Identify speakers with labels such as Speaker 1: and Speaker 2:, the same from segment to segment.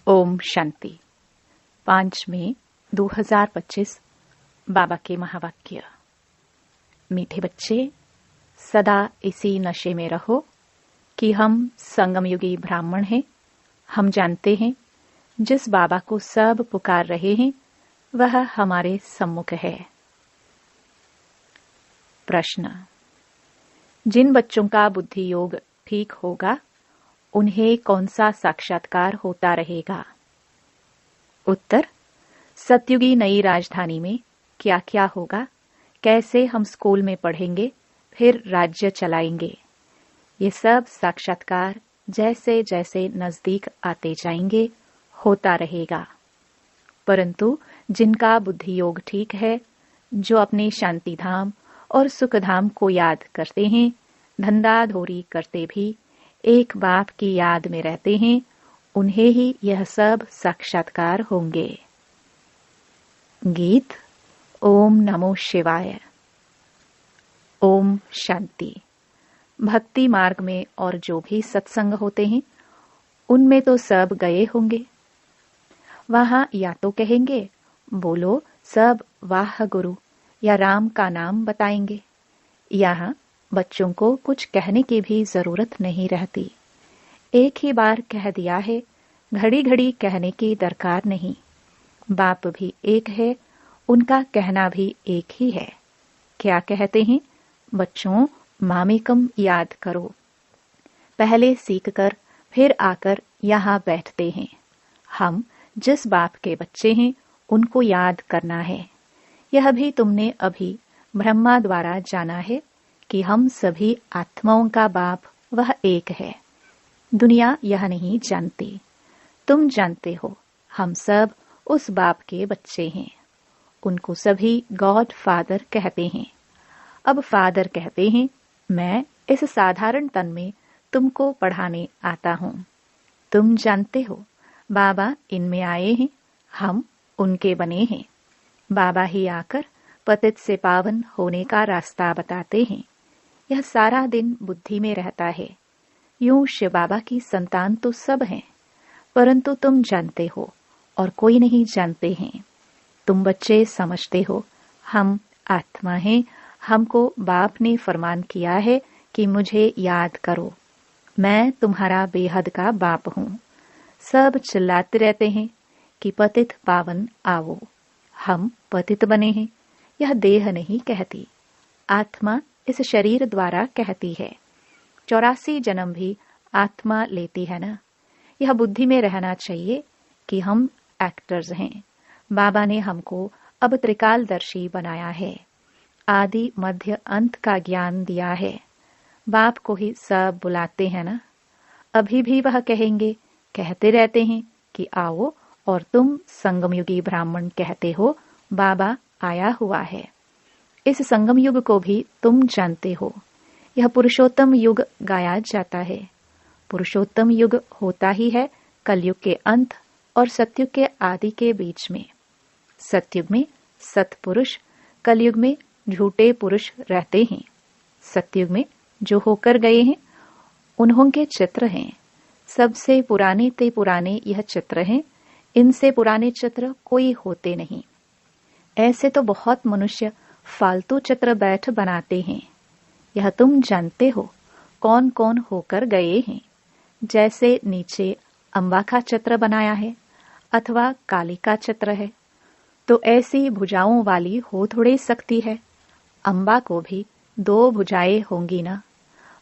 Speaker 1: ओम शांति। 5 मई 2025 बाबा के महावाक्य। मीठे बच्चे, सदा इसी नशे में रहो कि हम संगमयुगी ब्राह्मण हैं। हम जानते हैं जिस बाबा को सब पुकार रहे हैं वह हमारे सम्मुख है। प्रश्न: जिन बच्चों का बुद्धि योग ठीक होगा उन्हें कौन सा साक्षात्कार होता रहेगा? उत्तर: सतयुगी नई राजधानी में क्या क्या होगा, कैसे हम स्कूल में पढ़ेंगे, फिर राज्य चलाएंगे, ये सब साक्षात्कार जैसे जैसे नजदीक आते जाएंगे होता रहेगा। परंतु जिनका बुद्धि योग ठीक है, जो अपने शांति धाम और सुख धाम को याद करते हैं, धंधा धोरी करते भी एक बाप की याद में रहते हैं, उन्हें ही यह सब साक्षात्कार होंगे। गीत। ओम नमो शिवाय। ओम शांति। भक्ति मार्ग में और जो भी सत्संग होते हैं उनमें तो सब गए होंगे। वहां या तो कहेंगे बोलो सब वाह गुरु, या राम का नाम बताएंगे। यहाँ बच्चों को कुछ कहने की भी जरूरत नहीं रहती। एक ही बार कह दिया है, घड़ी घड़ी कहने की दरकार नहीं। बाप भी एक है, उनका कहना भी एक ही है। क्या कहते हैं? बच्चों, मामेकम याद करो। पहले सीखकर फिर आकर यहाँ बैठते हैं। हम जिस बाप के बच्चे हैं उनको याद करना है। यह भी तुमने अभी ब्रह्मा द्वारा जाना है कि हम सभी आत्माओं का बाप वह एक है। दुनिया यह नहीं जानती, तुम जानते हो। हम सब उस बाप के बच्चे हैं। उनको सभी गॉड फादर कहते हैं। अब फादर कहते हैं, मैं इस साधारण तन में तुमको पढ़ाने आता हूँ। तुम जानते हो बाबा इनमें आए हैं, हम उनके बने हैं। बाबा ही आकर पतित से पावन होने का रास्ता बताते हैं। यह सारा दिन बुद्धि में रहता है। यूं शिव बाबा की संतान तो सब हैं, परंतु तुम जानते हो और कोई नहीं जानते हैं। तुम बच्चे समझते हो हम आत्मा हैं। हमको बाप ने फरमान किया है कि मुझे याद करो, मैं तुम्हारा बेहद का बाप हूँ। सब चिल्लाते रहते हैं कि पतित पावन आओ। हम पतित बने हैं, यह देह नहीं कहती, आत्मा इस शरीर द्वारा कहती है। 84 जन्म भी आत्मा लेती है ना। यह बुद्धि में रहना चाहिए कि हम एक्टर्स हैं। बाबा ने हमको अब त्रिकालदर्शी बनाया है। आदि मध्य अंत का ज्ञान दिया है। बाप को ही सब बुलाते हैं ना। अभी भी वह कहेंगे, कहते रहते हैं कि आओ, और तुम संगमयुगी ब्राह्मण कहते हो बाबा आया हुआ है। इस संगम युग को भी तुम जानते हो। यह पुरुषोत्तम युग गाया जाता है। पुरुषोत्तम युग होता ही है कलयुग के अंत और सतयुग के आदि के बीच में। सतयुग में सतपुरुष, कलयुग में झूठे पुरुष रहते हैं। सतयुग में जो होकर गए हैं उन्हों के चित्र हैं। सबसे पुराने ते पुराने यह चित्र हैं। इनसे पुराने चित्र कोई होते नहीं। ऐसे तो बहुत मनुष्य फालतू चित्र बैठ बनाते हैं। यह तुम जानते हो कौन कौन होकर गए हैं। जैसे नीचे अम्बा का चित्र बनाया है अथवा काली का चित्र है, तो ऐसी भुजाओं वाली हो थोड़ी सकती है। अम्बा को भी 2 भुजाएं होंगी ना।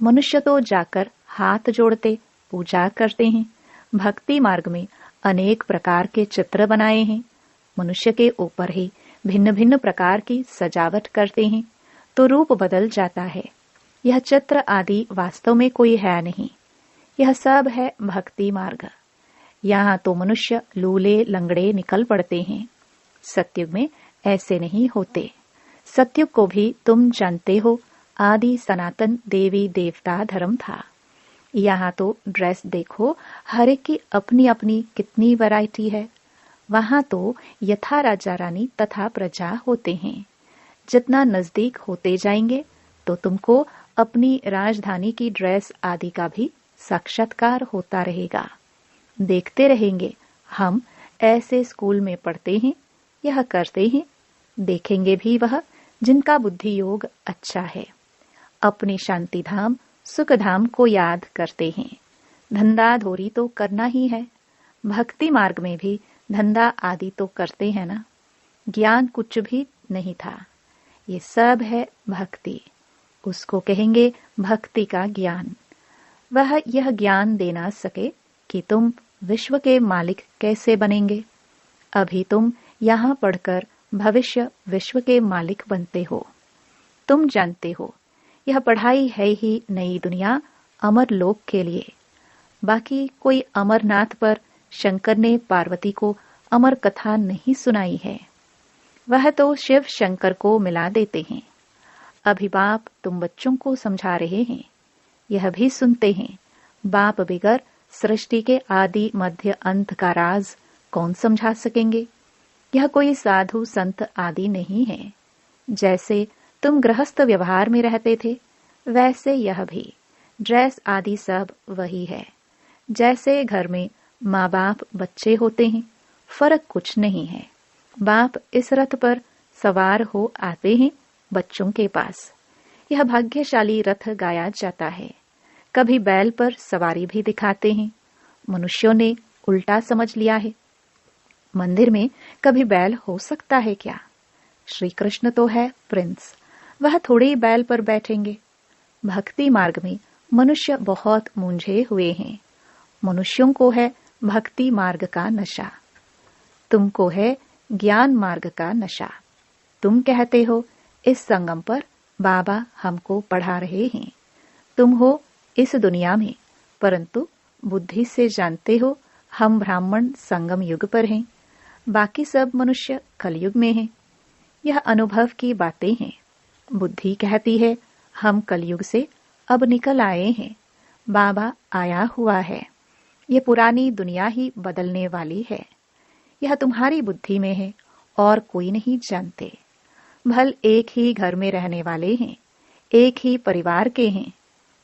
Speaker 1: मनुष्य तो जाकर हाथ जोड़ते पूजा करते हैं। भक्ति मार्ग में अनेक प्रकार के चित्र बनाए हैं। मनुष्य के ऊपर ही भिन्न भिन्न प्रकार की सजावट करते हैं तो रूप बदल जाता है। यह चित्र आदि वास्तव में कोई है नहीं। यह सब है भक्ति मार्ग। यहाँ तो मनुष्य लूले लंगड़े निकल पड़ते हैं। सतयुग में ऐसे नहीं होते। सतयुग को भी तुम जानते हो, आदि सनातन देवी देवता धर्म था। यहाँ तो ड्रेस देखो, हर एक की अपनी अपनी कितनी वैरायटी है। वहां तो यथा राजा रानी तथा प्रजा होते हैं। जितना नजदीक होते जाएंगे तो तुमको अपनी राजधानी की ड्रेस आदि का भी साक्षात्कार होता रहेगा। देखते रहेंगे हम ऐसे स्कूल में पढ़ते हैं, यह करते हैं, देखेंगे भी वह जिनका बुद्धि योग अच्छा है। अपने शांति धाम सुख धाम को याद करते हैं। धंधा धोरी तो करना ही है। भक्ति मार्ग में भी धंधा आदि तो करते हैं ना। ज्ञान कुछ भी नहीं था, ये सब है भक्ति। उसको कहेंगे भक्ति का ज्ञान। वह यह ज्ञान दे ना सके कि तुम विश्व के मालिक कैसे बनेंगे। अभी तुम यहाँ पढ़कर भविष्य विश्व के मालिक बनते हो। तुम जानते हो यह पढ़ाई है ही नई दुनिया अमर लोक के लिए। बाकी कोई अमरनाथ पर शंकर ने पार्वती को अमर कथा नहीं सुनाई है। वह तो शिव शंकर को मिला देते हैं। अभी बाप तुम बच्चों को समझा रहे हैं, यह भी सुनते हैं। बाप बिगर सृष्टि के आदि मध्य अंत का राज कौन समझा सकेंगे। यह कोई साधु संत आदि नहीं है। जैसे तुम गृहस्थ व्यवहार में रहते थे, वैसे यह भी ड्रेस आदि सब वही है। जैसे घर में माँ बाप बच्चे होते हैं, फर्क कुछ नहीं है। बाप इस रथ पर सवार हो आते हैं बच्चों के पास। यह भाग्यशाली रथ गाया जाता है। कभी बैल पर सवारी भी दिखाते हैं। मनुष्यों ने उल्टा समझ लिया है। मंदिर में कभी बैल हो सकता है क्या? श्री कृष्ण तो है प्रिंस, वह थोड़े ही बैल पर बैठेंगे। भक्ति मार्ग में मनुष्य बहुत मूंझे हुए हैं। मनुष्यों को है भक्ति मार्ग का नशा, तुमको है ज्ञान मार्ग का नशा। तुम कहते हो इस संगम पर बाबा हमको पढ़ा रहे हैं। तुम हो इस दुनिया में, परंतु बुद्धि से जानते हो हम ब्राह्मण संगम युग पर हैं, बाकी सब मनुष्य कलयुग में हैं। यह अनुभव की बातें हैं। बुद्धि कहती है हम कलयुग से अब निकल आए हैं, बाबा आया हुआ है। यह पुरानी दुनिया ही बदलने वाली है। यह तुम्हारी बुद्धि में है और कोई नहीं जानते। भल एक ही घर में रहने वाले हैं, एक ही परिवार के हैं,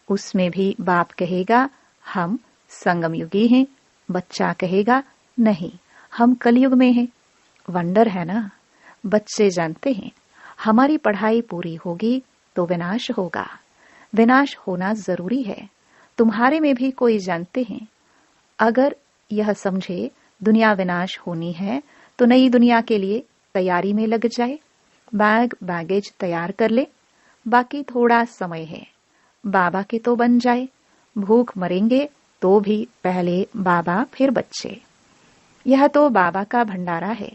Speaker 1: उसमें भी बाप कहेगा हम संगम युगी हैं, बच्चा कहेगा नहीं हम कलयुग में हैं। वंडर है ना। बच्चे जानते हैं हमारी पढ़ाई पूरी होगी तो विनाश होगा। विनाश होना जरूरी है। तुम्हारे में भी कोई जानते हैं, अगर यह समझे दुनिया विनाश होनी है तो नई दुनिया के लिए तैयारी में लग जाए। बैग बैगेज तैयार कर ले। बाकी थोड़ा समय है, बाबा के तो बन जाए। भूख मरेंगे तो भी पहले बाबा फिर बच्चे। यह तो बाबा का भंडारा है।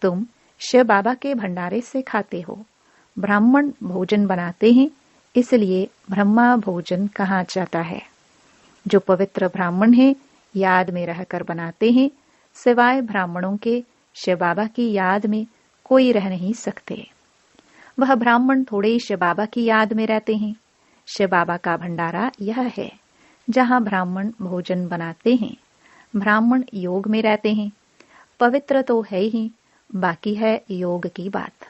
Speaker 1: तुम शिव बाबा के भंडारे से खाते हो। ब्राह्मण भोजन बनाते हैं, इसलिए ब्रह्मा भोजन कहा जाता है। जो पवित्र ब्राह्मण हैं याद में रहकर बनाते हैं। सिवाय ब्राह्मणों के शिव बाबा की याद में कोई रह नहीं सकते। वह ब्राह्मण थोड़े शिव बाबा की याद में रहते हैं। शिव बाबा का भंडारा यह है जहाँ ब्राह्मण भोजन बनाते हैं। ब्राह्मण योग में रहते हैं। पवित्र तो है ही, बाकी है योग की बात।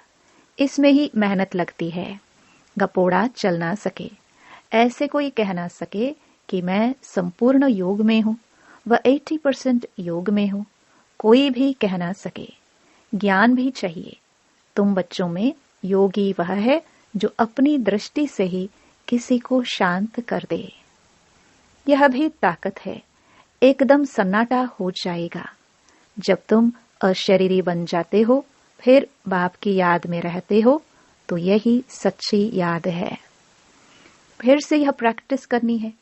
Speaker 1: इसमें ही मेहनत लगती है। गपोड़ा चल ना सके, ऐसे कोई कह ना सके कि मैं संपूर्ण योग में हूँ, वह 80% योग में हूँ। कोई भी कह ना सके। ज्ञान भी चाहिए। तुम बच्चों में योगी वह है जो अपनी दृष्टि से ही किसी को शांत कर दे। यह भी ताकत है। एकदम सन्नाटा हो जाएगा। जब तुम अशरीरी बन जाते हो, फिर बाप की याद में रहते हो, तो यही सच्ची याद है। फिर से यह प्रैक्टिस करनी है।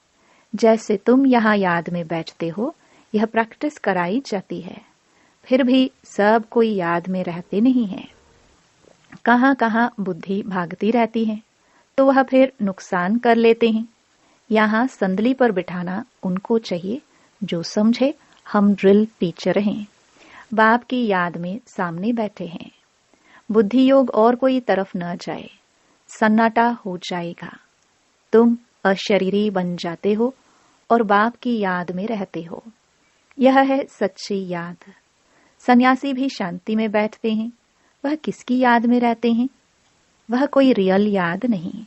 Speaker 1: जैसे तुम यहाँ याद में बैठते हो, यह प्रैक्टिस कराई जाती है। फिर भी सब कोई याद में रहते नहीं है। कहाँ कहाँ बुद्धि भागती रहती है, तो वह फिर नुकसान कर लेते हैं। यहाँ संदली पर बिठाना उनको चाहिए जो समझे हम ड्रिल टीचर हैं, बाप की याद में सामने बैठे हैं। बुद्धि योग और कोई तरफ न जाए, सन्नाटा हो जाएगा। तुम अशरीरी बन जाते हो और बाप की याद में रहते हो। यह है सच्ची याद। सन्यासी भी शांति में बैठते हैं। वह किसकी याद में रहते हैं? वह कोई रियल याद नहीं,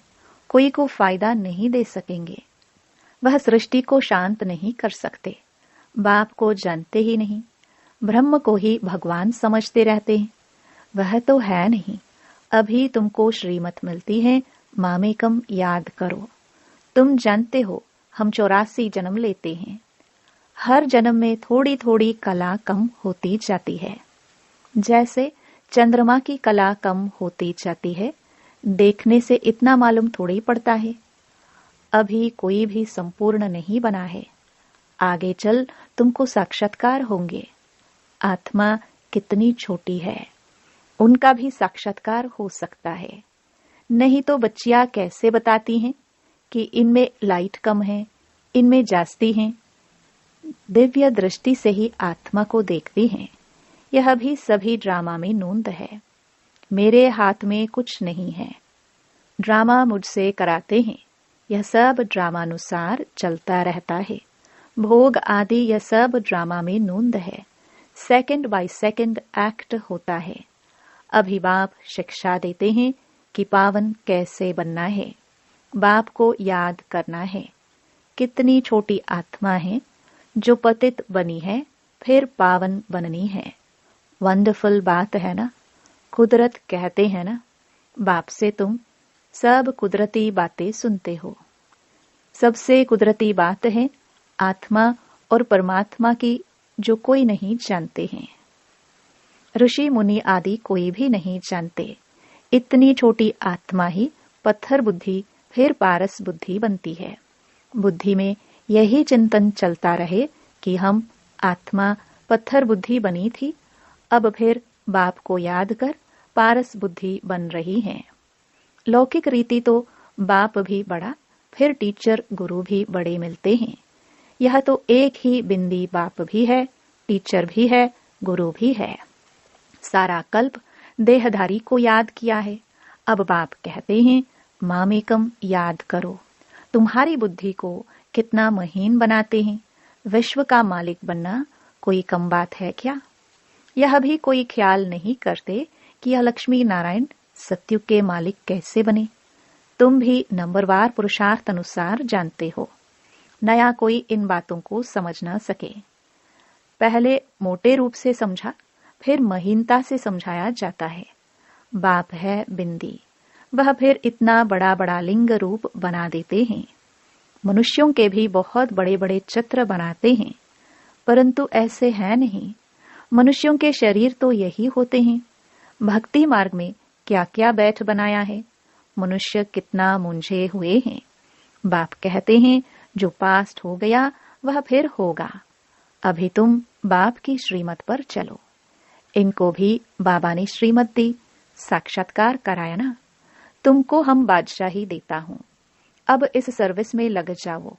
Speaker 1: कोई को फायदा नहीं दे सकेंगे। वह सृष्टि को शांत नहीं कर सकते। बाप को जानते ही नहीं। ब्रह्म को ही भगवान समझते रहते हैं। वह तो है नहीं। अभी तुमको श्रीमत मिलती है, मामेकम याद करो। तुम जानते हो हम 84 जन्म लेते हैं। हर जन्म में थोड़ी थोड़ी कला कम होती जाती है। जैसे चंद्रमा की कला कम होती जाती है, देखने से इतना मालूम थोड़ी पड़ता है। अभी कोई भी संपूर्ण नहीं बना है। आगे चल तुमको साक्षात्कार होंगे। आत्मा कितनी छोटी है, उनका भी साक्षात्कार हो सकता है। नहीं तो बच्चियां कैसे बताती हैं कि इनमें लाइट कम है, इनमें जास्ती है। दिव्य दृष्टि से ही आत्मा को देखती हैं। यह भी सभी ड्रामा में नोंद है। मेरे हाथ में कुछ नहीं है। ड्रामा मुझसे कराते हैं। यह सब ड्रामानुसार चलता रहता है। भोग आदि यह सब ड्रामा में नोंद है। सेकंड बाय सेकंड एक्ट होता है। अभी बाप शिक्षा देते हैं कि पावन कैसे बनना है। बाप को याद करना है। कितनी छोटी आत्मा है जो पतित बनी है, फिर पावन बननी है। वंडरफुल बात है ना। कुदरत कहते हैं ना, बाप से तुम सब कुदरती बातें सुनते हो। सबसे कुदरती बात है आत्मा और परमात्मा की, जो कोई नहीं जानते हैं। ऋषि मुनि आदि कोई भी नहीं जानते। इतनी छोटी आत्मा ही पत्थर बुद्धि फिर पारस बुद्धि बनती है। बुद्धि में यही चिंतन चलता रहे कि हम आत्मा पत्थर बुद्धि बनी थी, अब फिर बाप को याद कर पारस बुद्धि बन रही है। लौकिक रीति तो बाप भी बड़ा, फिर टीचर गुरु भी बड़े मिलते हैं। यह तो एक ही बिंदी बाप भी है, टीचर भी है, गुरु भी है। सारा कल्प देहधारी को याद किया है। अब बाप कहते हैं मामेकम याद करो। तुम्हारी बुद्धि को कितना महीन बनाते हैं। विश्व का मालिक बनना कोई कम बात है क्या? यह भी कोई ख्याल नहीं करते कि यह लक्ष्मी नारायण सत्युग के मालिक कैसे बने। तुम भी नंबरवार पुरुषार्थ अनुसार जानते हो। नया कोई इन बातों को समझ न सके। पहले मोटे रूप से समझा, फिर महीनता से समझाया जाता है। बाप है बिंदी, वह फिर इतना बड़ा बड़ा लिंग रूप बना देते हैं। मनुष्यों के भी बहुत बड़े बड़े चित्र बनाते हैं, परंतु ऐसे है नहीं। मनुष्यों के शरीर तो यही होते हैं। भक्ति मार्ग में क्या क्या बैठ बनाया है। मनुष्य कितना मुंझे हुए हैं। बाप कहते हैं जो पास्ट हो गया वह फिर होगा। अभी तुम बाप की श्रीमत पर चलो। इनको भी बाबा ने श्रीमत दी, साक्षात्कार कराया ना। तुमको हम बादशाही देता हूँ, अब इस सर्विस में लग जाओ।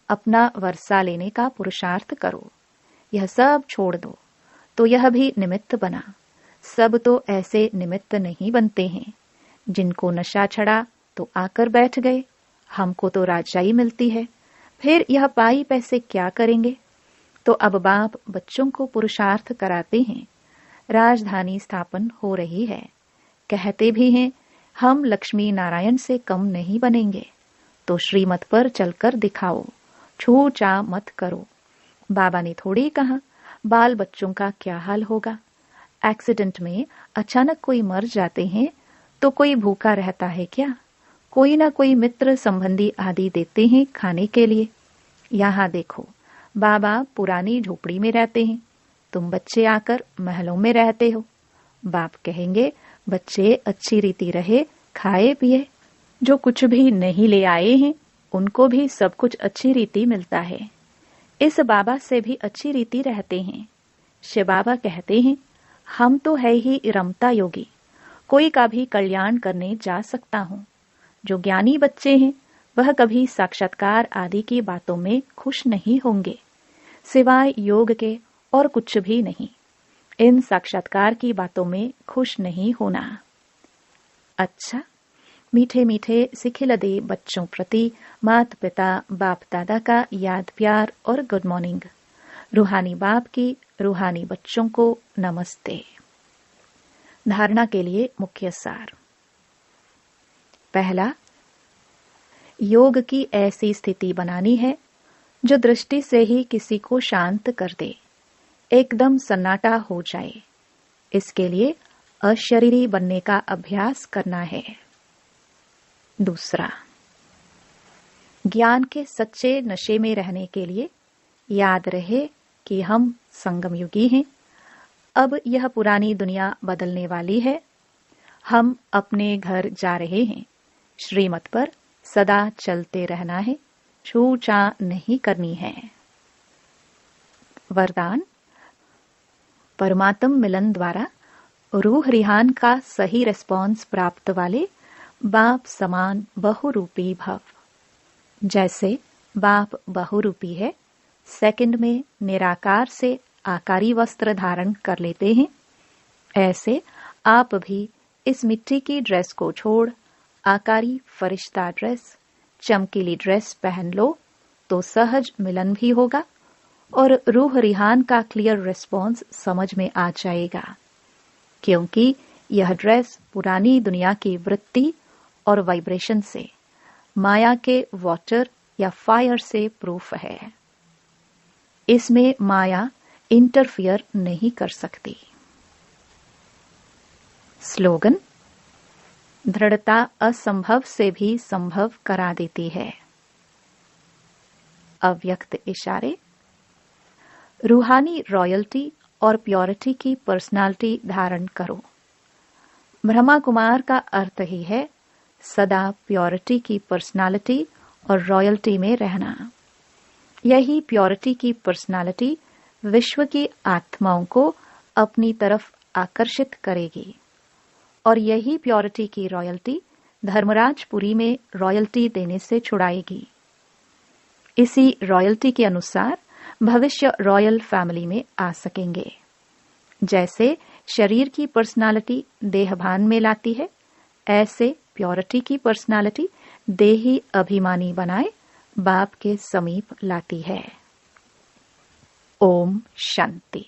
Speaker 1: अपना वर्षा लेने का पुरुषार्थ करो। यह सब छोड़ दो। तो यह भी निमित्त बना। सब तो ऐसे निमित्त नहीं बनते हैं। जिनको नशा चढ़ा तो आकर बैठ गए। हमको तो राजाई मिलती है, फिर यह पाई पैसे क्या करेंगे। तो अब बाप बच्चों को पुरुषार्थ कराते हैं। राजधानी स्थापन हो रही है। कहते भी हैं हम लक्ष्मी नारायण से कम नहीं बनेंगे। तो श्रीमत पर चलकर दिखाओ, छू चा मत करो। बाबा ने थोड़ी कहा बाल बच्चों का क्या हाल होगा। एक्सीडेंट में अचानक कोई मर जाते हैं तो कोई भूखा रहता है क्या? कोई ना कोई मित्र संबंधी आदि देते हैं खाने के लिए। यहाँ देखो, बाबा पुरानी झोपड़ी में रहते हैं, तुम बच्चे आकर महलों में रहते हो। बाप कहेंगे बच्चे अच्छी रीति रहे, खाए पिए। जो कुछ भी नहीं ले आए हैं उनको भी सब कुछ अच्छी रीति मिलता है। इस बाबा से भी अच्छी रीति रहते हैं। शिव बाबा कहते हैं हम तो है ही रमता योगी, कोई का भी कल्याण करने जा सकता हूँ। जो ज्ञानी बच्चे हैं वह कभी साक्षात्कार आदि की बातों में खुश नहीं होंगे, सिवाय योग के और कुछ भी नहीं। इन साक्षात्कार की बातों में खुश नहीं होना। अच्छा, मीठे मीठे सिखिलदे बच्चों प्रति माता पिता बाप दादा का याद प्यार और गुड मॉर्निंग। रूहानी बाप की रूहानी बच्चों को नमस्ते। धारणा के लिए मुख्य सार। पहला, योग की ऐसी स्थिति बनानी है जो दृष्टि से ही किसी को शांत कर दे। एकदम सन्नाटा हो जाए, इसके लिए अशरीरी बनने का अभ्यास करना है। दूसरा, ज्ञान के सच्चे नशे में रहने के लिए याद रहे कि हम संगम युगी हैं। अब यह पुरानी दुनिया बदलने वाली है। हम अपने घर जा रहे हैं। श्रीमत पर सदा चलते रहना है, छूछा नहीं करनी है। वरदान, परमात्म मिलन द्वारा रूह रिहान का सही रिस्पॉन्स प्राप्त वाले बाप समान बहुरूपी भव। जैसे बाप बहुरूपी है, सेकंड में निराकार से आकारी वस्त्र धारण कर लेते हैं, ऐसे आप भी इस मिट्टी की ड्रेस को छोड़ आकारी फरिश्ता ड्रेस, चमकीली ड्रेस पहन लो तो सहज मिलन भी होगा और रूह रिहान का क्लियर रिस्पॉन्स समझ में आ जाएगा, क्योंकि यह ड्रेस पुरानी दुनिया की वृत्ति और वाइब्रेशन से, माया के वाटर या फायर से प्रूफ है। इसमें माया इंटरफियर नहीं कर सकती। स्लोगन, दृढ़ता असंभव से भी संभव करा देती है। अव्यक्त इशारे, रूहानी रॉयल्टी और प्योरिटी की पर्सनालिटी धारण करो। ब्रह्मा कुमार का अर्थ ही है सदा प्योरिटी की पर्सनालिटी और रॉयल्टी में रहना। यही प्योरिटी की पर्सनालिटी विश्व की आत्माओं को अपनी तरफ आकर्षित करेगी और यही प्योरिटी की रॉयल्टी धर्मराजपुरी में रॉयल्टी देने से छुड़ाएगी। इसी रॉयल्टी के अनुसार भविष्य रॉयल फैमिली में आ सकेंगे। जैसे शरीर की पर्सनालिटी देहभान में लाती है, ऐसे प्योरिटी की पर्सनालिटी देही अभिमानी बनाए बाप के समीप लाती है। ओम शांति।